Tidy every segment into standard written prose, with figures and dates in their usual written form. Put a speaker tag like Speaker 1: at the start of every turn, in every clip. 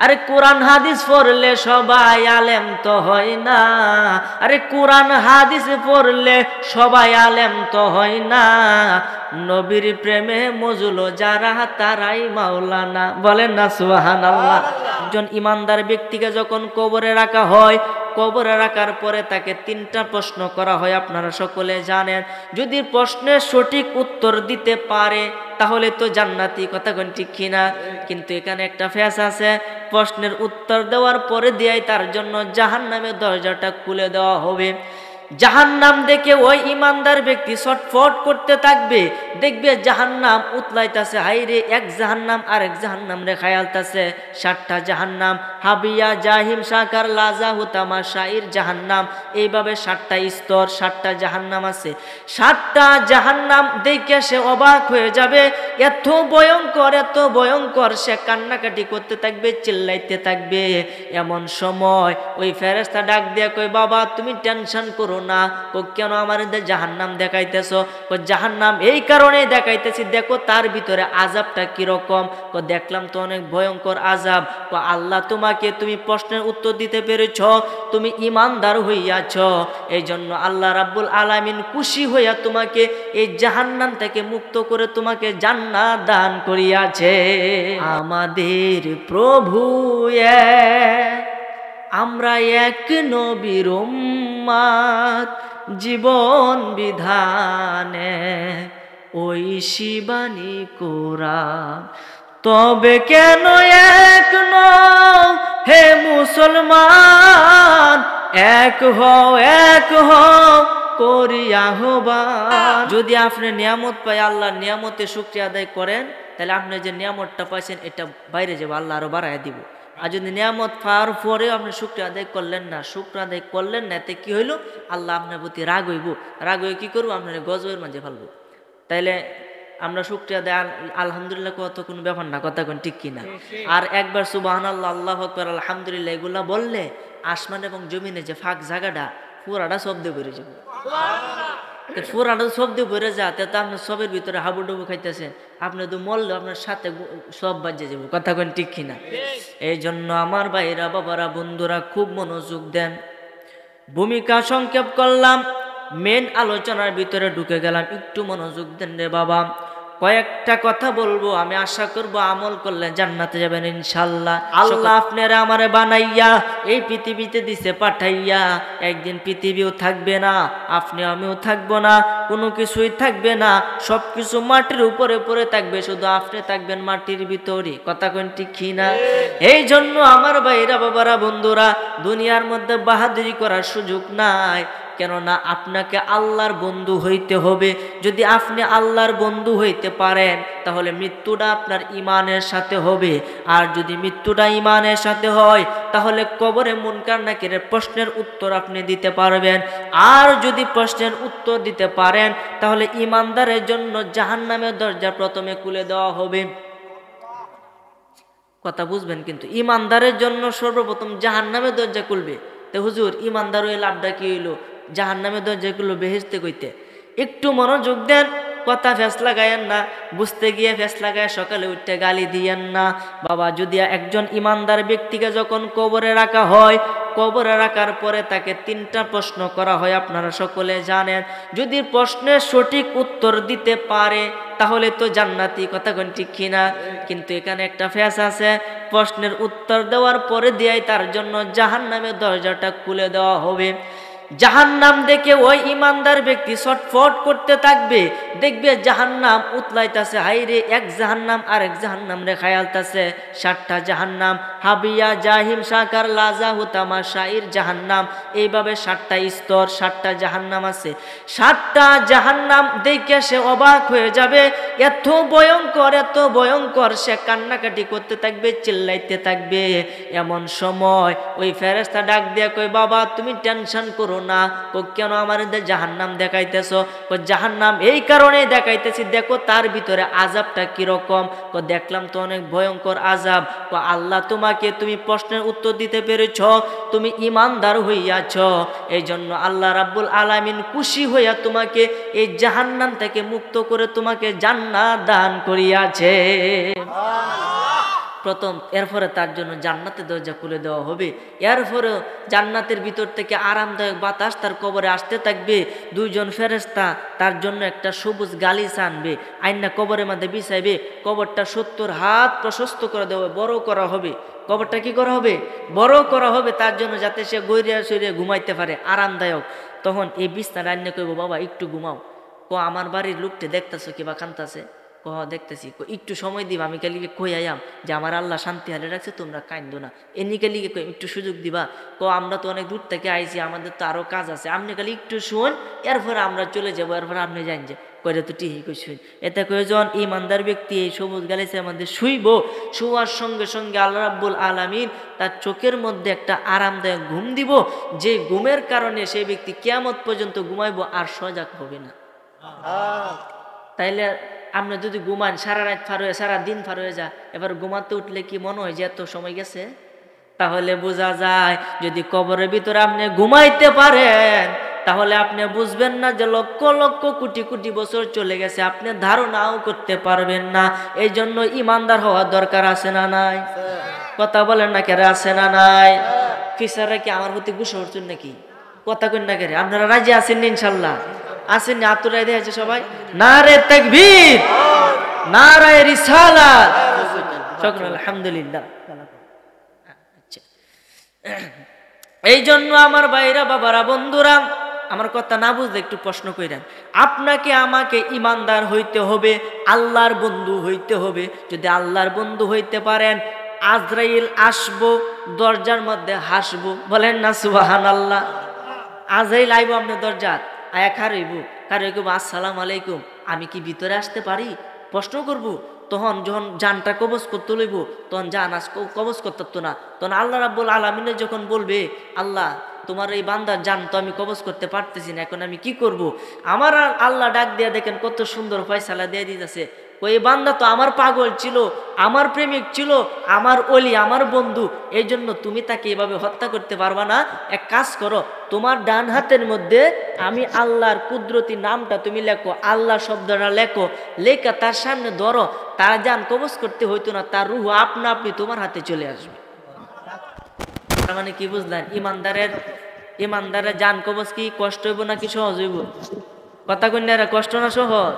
Speaker 1: আরে কোরআন হাদিস পড়লে সবাই আলেম তো হয় না, আরে কোরআন হাদিস পড়লে সবাই আলেম তো হয় না, নবীর প্রেমে মজুলো যারা তারাই মাওলানা। বলেন না সুবহানাল্লাহ। একজন ইমানদার ব্যক্তিকে যখন কবরে রাখা হয়, কবরে রাখার পরে তাকে 3টা প্রশ্ন করা হয়, আপনারা সকলে জানেন। যদি প্রশ্নের সঠিক উত্তর দিতে পারে তাহলে তো জান্নাতি, কথা কোন ঠিক কিনা? কিন্তু এখানে একটা ফেস আছে, প্রশ্নের উত্তর দেওয়ার পরে দিয়েই তার জন্য জাহান্নামের দরজাটা খুলে দেওয়া হবে। জাহান্নাম দেখে ওই ইমানদার ব্যক্তি ছটফট করতে থাকবে, দেখবে জাহান্নাম উতলাইতাছে, হাইরে এক জাহান্নাম আরেক জাহান্নাম রে খায়ালতাছে। 7টা জাহান্নাম, হাবিয়া, জাহিম, সাকার, লাজা, হুতামা, শাইর জাহান্নাম, এইভাবে 7টা স্তর, 7টা জাহান্নাম আছে। 7টা জাহান্নাম দেখে সে অবাক হয়ে যাবে, এত ভয়ঙ্কর, এত ভয়ঙ্কর। সে কান্নাকাটি করতে থাকবে, চিল্লাইতে থাকবে। এমন সময় ওই ফেরেশতা ডাক দিয়ে কই, বাবা তুমি টেনশন করো না। কেন আমার জাহান্নাম দেখাইতেছ? জাহান্নাম এই কারণে দেখাইতেছি, দেখো তার ভিতরে আযাবটা কিরকম। দেখলাম তো অনেক ভয়ঙ্কর আযাব। আল্লাহ তোমাকে, তুমি প্রশ্নের উত্তর দিতে পেরেছ, তুমি ইমানদার হইয়াছ, এই জন্য আল্লাহ রাব্বুল আলামিন খুশি হইয়া তোমাকে এই জাহান্নাম থেকে মুক্ত করে তোমাকে জান্নাত দান করিয়াছে। আমাদের প্রভু আমরা এক নবীর উম্মত, জীবন বিধানে ওই শিবানী কোরআন। তবে কেন এক নও হে মুসলমান, এক হও, এক হও করি আহ্বান। যদি আপনি নিয়ামত পাই, আল্লাহর নিয়ামতে শুকরিয়া আদায় করেন, তাহলে আপনি যে নিয়ামতটা পাইছেন এটা বাইরে যাবে, আল্লাহ আরো বাড়ায় দিব। আর যদি নিয়ামত পাওয়ার পরেও আপনি শুকরিয়া আদায় করলেন না, শুকরিয়া আদায় করলেন না, এতে কি হইল? আল্লাহ আপনার প্রতি রাগ হইব। রাগ হয়ে কি করবো? আপনার গজবের মাঝে ফেলবো। তাইলে আমরা শুকরিয়া দেয় আলহামদুলিল্লাহ কত কোনো ব্যাপার না, কথা কোন ঠিক কিনা? আর একবার সুবহানাল্লাহ, আল্লাহু আকবার, আলহামদুলিল্লাহ এগুলা বললে আসমান এবং জমিনে যে ফাঁক জায়গাটা পুরাটা শব্দ বেড়ে যাবে। পুরাটা শব্দ বেড়ে যাতে তো আপনার সবের ভিতরে হাবুডুবু খাইতেছেন, আপনি তো মরলেও আপনার সাথে সব বাজে যাবে, কথা কোন ঠিক কিনা? এই জন্য আমার ভাইরা, বাবারা, বন্ধুরা খুব মনোযোগ দেন। ভূমিকা সংক্ষেপ করলাম, মেন আলোচনার ভিতরে ঢুকে গেলাম, একটু মনোযোগ দেন রে বাবা। কয়েকটা কথা বলবো, আমি আশা করব আমল করলে জান্নাতে যাবেন ইনশাআল্লাহ। আল্লাহ আপনারা আমারে বানাইয়া এই পৃথিবীতে দিছে পাঠাইয়া, একদিন পৃথিবীও থাকবে না, আপনি আমিও থাকবো না, কোনো কিছুই থাকবে না, সবকিছু মাটির উপরে পড়ে থাকবে, শুধু আপনি থাকবেন মাটির ভিতরে, কথা কোন ঠিক কিনা? এই জন্য আমার ভাইরা, বাবারা, বন্ধুরা, দুনিয়ার মধ্যে বাহাদুরি করার সুযোগ নাই। কেননা আপনাকে আল্লাহর বন্ধু হইতে হবে। যদি আপনি আল্লাহর বন্ধু হইতে পারেন তাহলে মৃত্যুটা আপনার ঈমানের সাথে হবে। আর যদি মৃত্যুটা ঈমানের সাথে হয় তাহলে কবরে মুনকার নাকিরের প্রশ্নের উত্তর আপনি দিতে পারবেন। আর যদি প্রশ্নের উত্তর দিতে পারেন তাহলে ঈমানদারের জন্য জাহান্নামের দরজা প্রথমে খুলে দেওয়া হবে। কথা বুঝবেন কিন্তু, ঈমানদারের জন্য সর্বপ্রথম জাহান্নামের দরজা খুলবে। তো হুজুর ঈমানদার হয়ে লাভটা কি হইলো? জাহান্নামের দরজাগুলো বেহেশতে কইতে। একটু মনোযোগ দেন, কথা ফেসলা গায়েন না, বুঝতে গিয়ে ফেসলা গায়ে সকালে উঠতে গালি দিয়েন না। বাবা, যদি একজন ইমানদার ব্যক্তিকে যখন কবরে রাখা হয়, কবরে রাখার পরে তাকে 3টা প্রশ্ন করা হয়, আপনারা সকলে জানেন। যদি প্রশ্নের সঠিক উত্তর দিতে পারে তাহলে তো জান্নাতি, কথা কোন ঠিক কিনা? কিন্তু এখানে একটা ফেস আছে, প্রশ্নের উত্তর দেওয়ার পরে দিয়েই তার জন্য জাহান্নামের দরজাটা খুলে দেওয়া হবে। জাহান্নাম দেখে ওই ইমানদার ব্যক্তি ছটফট করতে থাকবে, দেখবে জাহান্নাম উতলাইতাছে, হাইরে এক জাহান্নাম আরেক জাহান্নাম রে খায়ালতাছে। 7টা জাহান্নাম, হাবিয়া, জাহিম, সাকার, লাজা, হুতামা, শাইর জাহান্নাম, এইভাবে 7টা স্তর, 7টা জাহান্নাম আছে। 7টা জাহান্নাম দেখে সে অবাক হয়ে যাবে, এত ভয়ঙ্কর, এত ভয়ঙ্কর। সে কান্নাকাটি করতে থাকবে, চিল্লাইতে থাকবে। এমন সময় ওই ফেরেশতা ডাক দিয়ে কই, বাবা তুমি টেনশন করো না। কেন আমার জাহান্নাম দেখাইতেছ? জাহান্নাম এই কারণে দেখাইতেছি, দেখো তার ভিতরে আযাবটা কিরকম। দেখলাম তো অনেক ভয়ঙ্কর আযাব। আল্লাহ তোমাকে, তুমি প্রশ্নের উত্তর দিতে পেরেছ, তুমি ইমানদার হইয়াছ, এই জন্য আল্লাহ রাব্বুল আলামিন খুশি হইয়া তোমাকে এই জাহান্নাম থেকে মুক্ত করে তোমাকে জান্নাত দান করিয়াছে। প্রথম, এরপরে তার জন্য জান্নাতের দরজা খুলে দেওয়া হবে। এরপরে জান্নাতের ভিতর থেকে আরামদায়ক বাতাস তার কবরে আসতে থাকবে। দুইজন ফেরেশতা তার জন্য একটা সবুজ গালিচা আনবে, আইনা কবরের মধ্যে বিছাইবে। কবরটা 70 হাত প্রশস্ত করে দেওয়া, বড় করা হবে। কবরটা কি করা হবে? বড় করা হবে তার জন্য, যাতে সে গৈরিয়া সইরিয়া ঘুমাইতে পারে, আরামদায়ক। তখন এই বিছনা আইনা কইব, বাবা একটু ঘুমাও। আমার বাড়ির লোকটা দেখতেছো কিবা কান্তাছে? দেখতেছি। একটু সময় দিবা, আমি কালিকে কই আয়াম যে আমার আল্লাহ শান্তি হালে রাখছে, তোমরা কান্দো না, এমনি কালিকে একটু সুযোগ দিবা। আমরা তো অনেক দূর থেকে আইছি, আমাদের তো আরো কাজ আছে, আপনি খালি একটু শুন, এরপরে আমরা চলে যাবো, এরপরে আপনি জান যে কইরে তো টিহি কই শুন। এতে কয়জন ইমানদার ব্যক্তি এই সবুজ গালিচার মধ্যে শুইব, শোয়ার সঙ্গে সঙ্গে আল্লাহ রাব্বুল আলামিন তার চোখের মধ্যে একটা আরামদায়ক ঘুম দিব, যে ঘুমের কারণে সেই ব্যক্তি কিয়ামত পর্যন্ত ঘুমাইবো, আর সজাগ হবে না। তাইলে আপনি যদি ঘুমান, সারা রাত পার হয়ে, সারা দিন পার হয়ে যায়, এবার ঘুমাতে উঠলে কি মনে হয় যে এত সময় গেছে? তাহলে বোঝা যায়, যদি কবরের ভিতরে আপনি ঘুমাইতে পারেন, তাহলে আপনি বুঝবেন না যে লক্ষ লক্ষ কোটি কোটি বছর চলে গেছে, আপনি ধারণাও করতে পারবেন না। এই জন্য ইমানদার হওয়ার দরকার আছে না নাই? কথা বলেন না কেরে, আছে না নাই? ফিসাররা কি আমার প্রতি গুসা হচ্ছেন নাকি? কথা কই না কেরে? আপনারা রাজি আছেন ইনশাল্লাহ? আছেন? আতুরাই দিয়েছে সবাই। নারে তাকবীর, নারে রিসালাত, সকল আলহামদুলিল্লাহ। এই জন্য আমার ভাইরা, বাবারা, বন্ধুরা, আমার কথা না বুঝলে একটু প্রশ্ন কইরেন। আপনাকে আমাকে ইমানদার হইতে হবে, আল্লাহর বন্ধু হইতে হবে। যদি আল্লাহর বন্ধু হইতে পারেন, আজরাইল আসবো, দরজার মধ্যে হাসবো, বলেন না সুবহানাল্লাহ। আজরাইল আইবো আপনার দরজা, আয়া খারইব, কারইব আসসালামু আলাইকুম, আমি কি ভিতরে আসতে পারি? প্রশ্ন করব। তখন যখন জানটা কবজ করতে লইব, তখন জান আজ কবজ করতে না। তখন আল্লাহ রাব্বুল আলামিন যখন বলবে, আল্লাহ তোমার এই বান্দার জান তো আমি কবজ করতে পারতেছি না, এখন আমি কি করব? আমার আল্লাহ ডাক দিয়া দেখেন কত সুন্দর ফয়সালা দিয়ে দিতেছে। ওই বান্দা তো আমার পাগল ছিল, আমার প্রেমিক ছিল, আমার ওলি, আমার বন্ধু, এই জন্য তুমি তাকে এভাবে হত্যা করতে পারবা না। এক কাজ করো, তোমার ডান হাতের মধ্যে আমি আল্লাহর কুদরতি নামটা তুমি লেখো, আল্লাহ শব্দটা লেখো, লেখা তার সামনে ধরো, তার জান কবজ করতে হইতো না, তার রুহ আপনা আপনি তোমার হাতে চলে আসবে। তার মানে কি বুঝলেন? ইমানদারের জান কবজ কি কষ্ট হইব নাকি সহজ হইব? কথা কন্যারা, কষ্ট না সহজ?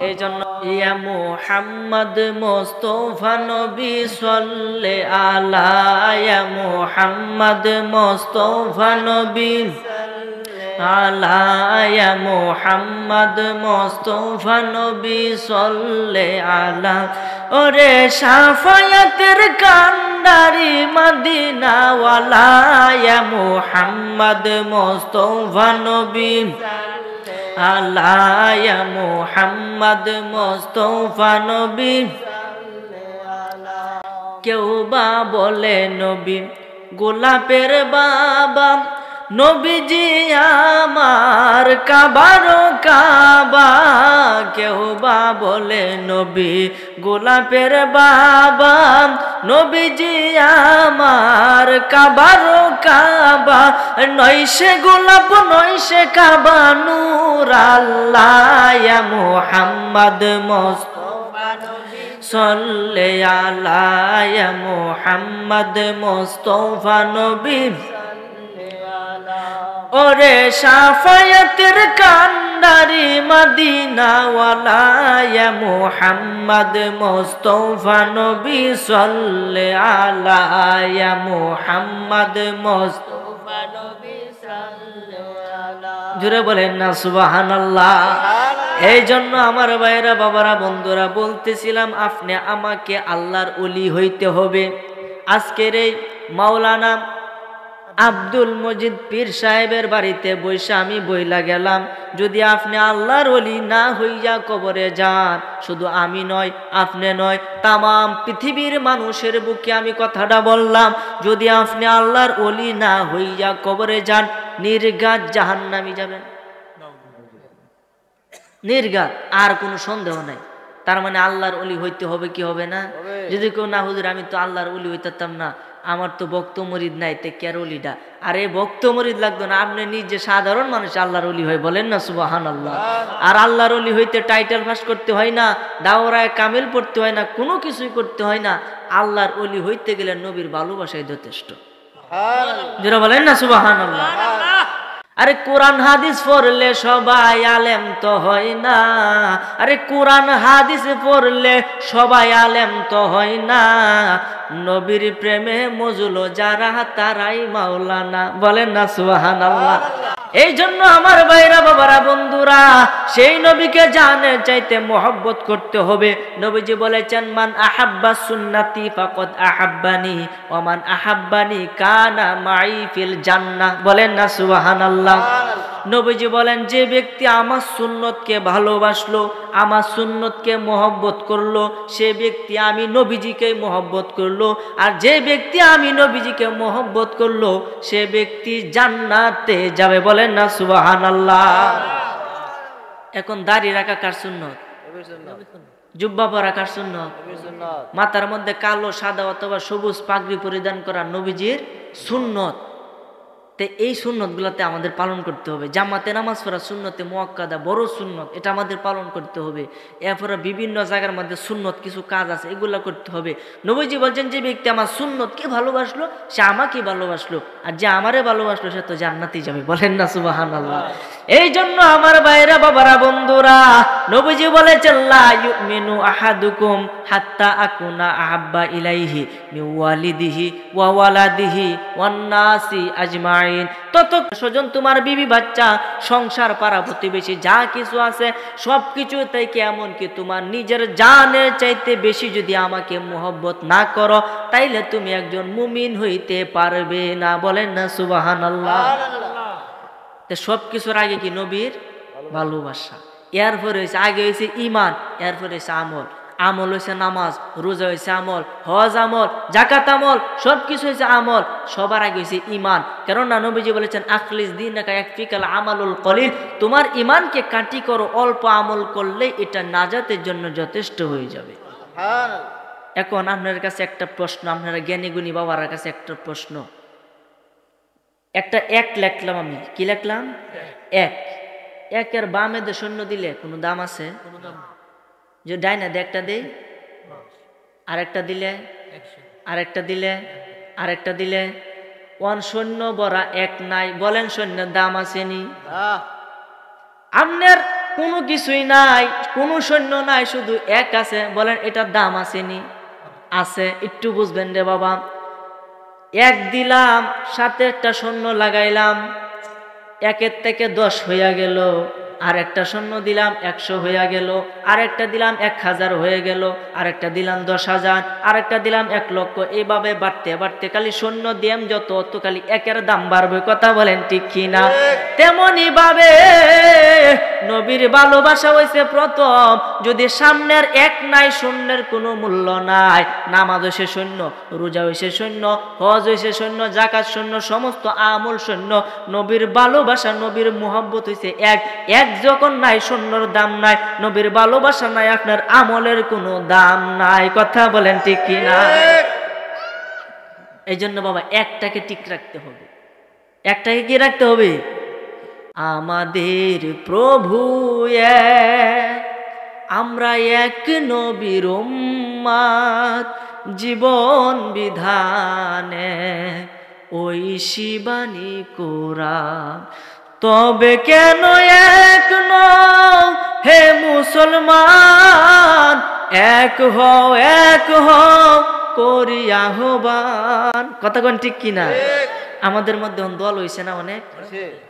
Speaker 1: এই জন্য ইয়া মুহাম্মদ মুস্তাফা নবী সাল্লে আলা, ইয়া মুহাম্মদ মুস্তাফা নবী আলা, ইয়া মুহাম্মদ মুস্তাফা নবী সাল্লে আলা। ওরে শাফায়াতের কান্ডারি মদিনা ওয়ালা, ইয়া মুহাম্মদ মুস্তাফা নবী আলা, ইয়া মুহাম্মদ মুস্তাফা নবী। কেউ বা বলে নবী গোলাপের বাবা, নবীজি আমার কাবারও কাবা। কেউ বা বলে নবী গোলাপের বাবা, নবীজি আমার কাবারও কাবা। নয় সে গোলাপ নয় সে কাবা, নূর আল্লাহ, ইয়া মুহাম্মদ মুস্তাফা নবী সাল্লে আলা, ইয়া মুহাম্মদ মুস্তাফা নবী। ওরে শাফায়াতের কান্ডারি মদিনা ওয়ালা, ইয়া মুহাম্মদ মুস্তাফা নবী সাল্লে আলা, ইয়া মুহাম্মদ মুস্তাফা নবী সাল্লে আলা। জোরে বলেন না সুবহানাল্লাহ। এই জন্য আমার ভাইরা, বাবারা, বন্ধুরা, বলতেছিলাম আপনি আমাকে আল্লাহর ওলি হইতে হবে। আজকের এই মাওলানা আব্দুল মজিদ পীর সাহেবের বাড়িতে বৈশা আমি বইলা গেলাম, যদি আপনি আল্লাহর ওলি না হইয়া কবরে যান, শুধু আমি নয়, আপনি নয়, তামাম পৃথিবীর মানুষের বুকে আমি কথাটা বললাম, যদি আপনি আল্লাহর ওলি না হইয়া কবরে যান, নির্ঘাত জাহান্নামী যাবেন, নির্ঘাত, আর কোনো সন্দেহ নাই। তার মানে আল্লাহর ওলি হইতে হবে কি হবে না? যদি কেউ না, হুজুর আমি তো আল্লাহর ওলি হইতাম না, আমার তো ভক্ত মুরিদ নাই, তে কে অলিটা? আরে ভক্ত মুরিদ লাগতো না, আপনি নিজে সাধারণ মানুষ আল্লাহর অলি হয়, বলেন না সুবহানাল্লাহ। আর আল্লাহর অলি হইতে টাইটেল পাস করতে হয় না, দাওরায়ে কামিল পড়তে হয় না, কোনো কিছুই করতে হয় না। আল্লাহর অলি হইতে গেলে নবীর ভালোবাসাই যথেষ্ট। যারা বলেন না সুবহানাল্লাহ। আরে কোরআন হাদিস পড়লে সবাই আলেম তো হয় না, আরে কোরআন হাদিস পড়লে সবাই আলেম তো হয় না, নবীর প্রেমে মজুলো যারা তারাই মাওলানা, বলেন না সুবহানাল্লাহ। এই জন্য আমার ভাইরা বাবারা বন্ধুরা, সেই নবীকে জানে চাইতে মহব্বত করতে হবে। নবীজি বলেছেন, মান আহাব্বা সুন্নতি ফাকাদ আহাব্বানি ওয়া মান আহাব্বানি কানা মাই ফিল জান্নাহ, বলেন না সুবহানাল্লাহ। নবীজি বলেন, যে ব্যক্তি আমার সুন্নতকে ভালোবাসলো, আমার সুন্নতকে মহব্বত করলো, সে ব্যক্তি আমি নবীজিকে মহব্বত করলো। আর যে ব্যক্তি আমি নবীজিকে মহব্বত করলো, সে ব্যক্তি জান্নাতে যাবে, বলেন না সুবহানাল্লাহ। এখন দাড়ি রাখা কার সুন্নত? জুব্বা পরা কার সুন্নত? মাথার মধ্যে কালো, সাদা অথবা সবুজ পাগড়ি পরিধান করা নবীজির সুন্নত। এই সুন্নত গুলাতে আমাদের পালন করতে হবে। জামাতে নামাজ পড়া সুন্নতে মুআক্কাদা, বড় সুন্নত, এটা আমাদের পালন করতে হবে। এরপরে বিভিন্ন জায়গার মধ্যে সুন্নত কিছু কাজ আছে, এগুলা করতে হবে। নবীজি বলছেন, যে ব্যক্তি আমার সুন্নতকে ভালোবাসলো সে আমাকে ভালোবাসলো, আর যে আমারে ভালোবাসলো সে তো জান্নাতেই যাবে, বলেন না সুবহানাল্লাহ। এই জন্য আমার ভাইরা বাবারা বন্ধুরা, নবীজি বলেছেন, লা ইউমিনু আহাদুকুম হাত্তা আকুনা আহাব্বা ইলাইহি মিন ওয়ালিদিহি ওয়া ওয়ালাদিহি ওয়ান নাসি আজমাইন। ততক্ষণ তোমার বিবি বাচ্চা, সংসার, পাড়া প্রতিবেশী যা কিছু আছে সব কিছু থেকে, এমনকি তোমার নিজের জানের চাইতে বেশি যদি আমাকে মুহব্বত না করো, তাইলে তুমি একজন মুমিন হইতে পারবে না, বলেন না সুবহানাল্লাহ। সব কিছুর আগে কি? নবীর ভালোবাসা। এরপরে হয়েছে, আগে হয়েছে ইমান, এরপরে হয়েছে আমল। আমল হয়েছে নামাজ, রোজা হয়েছে আমল, হজ আমল, যাকাত আমল, সবকিছু হয়েছে আমল। সবার আগে হয়েছে ইমান। কেননা নবীজি বলেছেন, আখলিস দীনাকা ইয়াকফিকাল আমালুল কলিল, তোমার ইমানকে কাটি করো, অল্প আমল করলে এটা নাজাতের জন্য যথেষ্ট হয়ে যাবে। এখন আপনার কাছে একটা প্রশ্ন, আপনারা জ্ঞানী গুণী বাবার কাছে একটা প্রশ্ন। একটা এক লিখলাম আমি, কি লিখলাম? এক। একের বামে দে শূন্য দিলে কোনো দাম আছে? যে ডাইনা দে একটা দেই, আরেকটা দিলে, আরেকটা দিলে, আরেকটা দিলে, ওয়ান শূন্য বড়া এক নাই, বলেন শূন্যের দাম আসেনি? আপনার কোনো কিছুই নাই, কোনো শূন্য নাই, শুধু এক আছে, বলেন এটার দাম আসেনি? আছে। একটু বুঝবেন রে বাবা। এক দিলাম, সাথে একটা শূন্য লাগাইলাম, একের থেকে 10 হইয়া গেল। আর একটা শূন্য দিলাম, 100 হইয়া গেল। আরেকটা দিলাম 1000 হয়ে গেল। আরেকটা দিলাম 10,000, আরেকটা দিলাম 1 লক্ষ। এইভাবে বাড়তে বাড়তে খালি শূন্য দিয়াম যত, অত খালি একের দাম বাড়বে। কথা বলেন ঠিক কিনা? তেমনি ভাবে নবীর ভালোবাসা হইছে প্রথম। যদি সামনের এক নাই, শূন্যের কোনো মূল্য নাই। নামাজ হইছে শূন্য, রোজা হইছে শূন্য, হজ হইছে শূন্য, যাকাত শূন্য, সমস্ত আমল শূন্য। নবীর ভালোবাসা, নবীর মুহাব্বত হইছে এক। এক যখন নাই, শূন্যর দাম নাই। নবীর ভালোবাসা নাই, আপনার আমলের কোনো দাম নাই। কথা বলেন ঠিক কিনা? এই জন্য বাবা একটাকে ঠিক রাখতে হবে। একটাকে কি রাখতে হবে? আমাদের প্রভু এক, আমরা এক নবীর উম্মত, জীবন বিধানে ওই শিবানী কোরআন। তবে কেন এক নও হে মুসলমান, এক হও, এক হও করি আহ্বান। কথা কোন ঠিক কিনা? আমাদের মধ্যে দল হইছে না অনেক?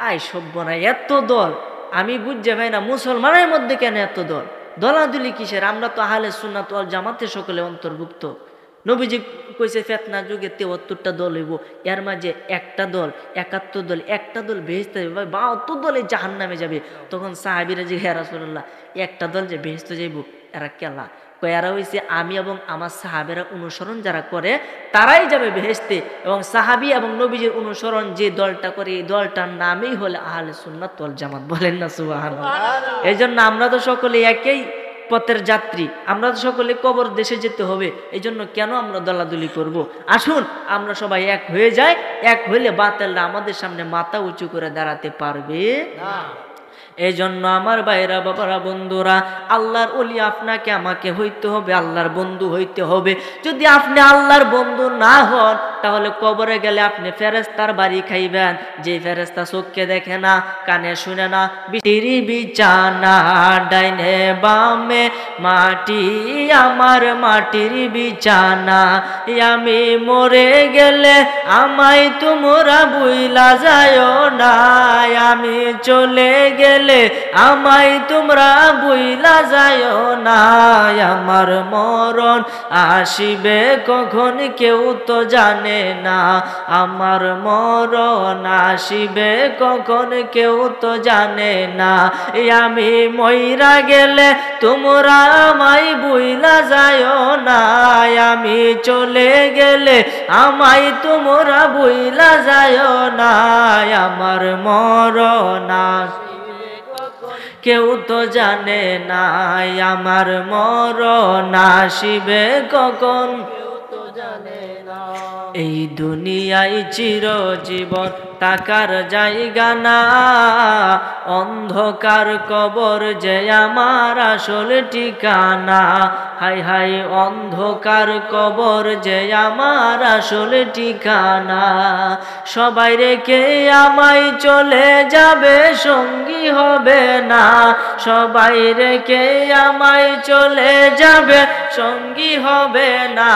Speaker 1: আয় সভ্য না, এত দল আমি বুঝতে পাই না। মুসলমানের মধ্যে কেন এত দল? দলাদলি কিসের? আমরা তো আহলে সুন্নাত ওয়াল জামাতে সকলে অন্তর্ভুক্ত। নবীজি কইছে ফিতনা যুগে 73টা দল হইব, এর মাঝে একটা দল 71 দল, একটা দল বেহেশতে যাবে, 72 দলে জাহান্নামে যাবে। তখন সাহাবীরা যে ইয়া রাসূলুল্লাহ, একটা দল যে বেহেশতে যাইব, এরা কেলা? এরা হইছে আমি এবং আমার সাহাবেরা অনুসরণ যারা করে তারাই যাবে বেহেশতে। এবং সাহাবী এবং নবীজির অনুসরণ যে দলটা করে, এই দলটার নামই হলো আহলে সুন্নাত ওয়াল জামাত। বলেন না সুবহানাল্লাহ। এই জন্য আমরা তো সকলে একই পথের যাত্রী, আমরা তো সকলে কবর দেশে যেতে হবে, এই জন্য কেন আমরা দলাদলি করব? আসুন আমরা সবাই এক হয়ে যাই, এক হইলে বাতিলরা আমাদের সামনে মাথা উঁচু করে দাঁড়াতে পারবে না। এই জন্য আমার ভাইরা, বাবারা, বন্ধুরা, আল্লাহর ওলি আপনাকে আমাকে হইতে হবে, আল্লাহর বন্ধু হইতে হবে। যদি আপনি আল্লাহর বন্ধু না হন, তাহলে কবরে গেলে আপনি ফেরেশতার বাড়ি খাইবেন, যে ফেরেশতা চোখে দেখে না, কানে শুনে না। বিছানা ডাইনে বামে মাটি, আমার মাটির বিছানা, আমি মরে গেলে আমায় তোমরা ভুইলা যায়ও না, আমি চলে গেলে আমায় তোমরা ভুইলা যায়ও না। আমার মরণ আসিবে কখন কেউ তো জানে না, আমার মরণ আসিবে কখন কেউ তো জানে না। আমি মইরা গেলে তোমরা আমায় ভুইলা যায়ও না, আমি চলে গেলে আমায় তোমরা ভুইলা যায়ও না। আমার মরণ কেউ তো জানে না, আমার মরণ আসিবে কখন কেউ তো জানে না। এই দুনিয়ায় চিরজীবন থাকার জায়গা না, অন্ধকার কবর যে আমার আসল ঠিকানা। হাই হাই অন্ধকার কবর যে আমার আসল ঠিকানা। সবাই রেখে আমায় চলে যাবে, সঙ্গী হবে না, সবাই রেখে আমায় চলে যাবে, সঙ্গী হবে না।